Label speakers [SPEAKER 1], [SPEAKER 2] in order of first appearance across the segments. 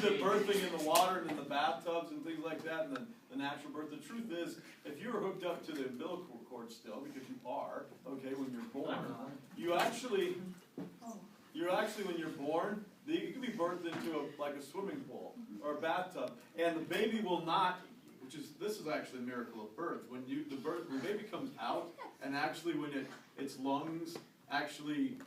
[SPEAKER 1] the birthing in the water and in the bathtubs and things like that, and the natural birth. The truth is, if you're hooked up to the umbilical cord still, because you are, okay, when you're born, you're actually when you're born, you can be birthed into like a swimming pool or a bathtub, and the baby will not. This is actually a miracle of birth. When the baby comes out, and actually when its lungs actually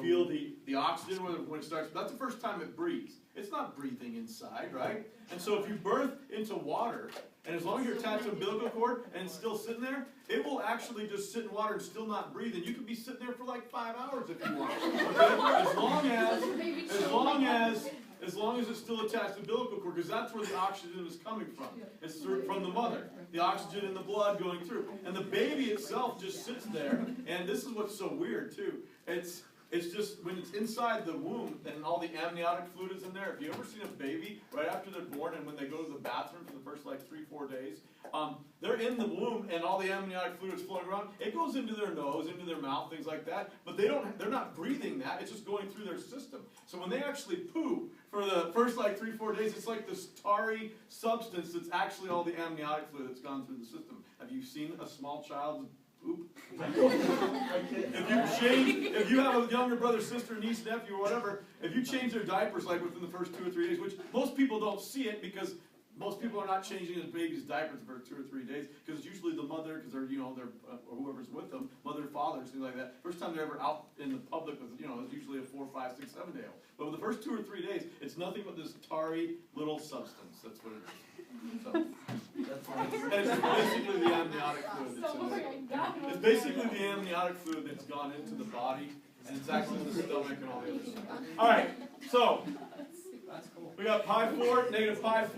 [SPEAKER 1] feel the oxygen when it starts, that's the first time it breathes. It's not breathing inside, right? And so if you birth into water, and as long as you're attached to an umbilical cord and it's still sitting there, it will actually just sit in water and still not breathe. And you can be sitting there for like 5 hours if you want. Okay? As long as it's still attached to the umbilical cord, because that's where the oxygen is coming from. It's from the mother. The oxygen in the blood going through. And the baby itself just sits there, and this is what's so weird too. It's just, when it's inside the womb and all the amniotic fluid is in there, have you ever seen a baby right after they're born and when they go to the bathroom for the first like 3-4 days, they're in the womb and all the amniotic fluid is flowing around. It goes into their nose, into their mouth, things like that, but they're not breathing that, it's just going through their system. So when they actually poo for the first like 3-4 days, it's like this tarry substance that's actually all the amniotic fluid that's gone through the system. Have you seen a small child's poop? If you have a younger brother, sister, niece, nephew, or whatever, if you change their diapers like within the first 2 or 3 days, which most people don't see it because most people are not changing their baby's diapers for 2 or 3 days, because it's usually the mother, because they're or whoever's with them, mother, father, things like that. First time they're ever out in the public with, it's usually a 4, 5, 6, 7 day old. But with the first 2 or 3 days, it's nothing but this tarry little substance. That's what it is. So, and it's basically the amniotic fluid that's in there. It's basically the amniotic fluid that's gone into the body, and it's actually in the stomach and all the other stuff. All right, so we got pi4, negative pi4.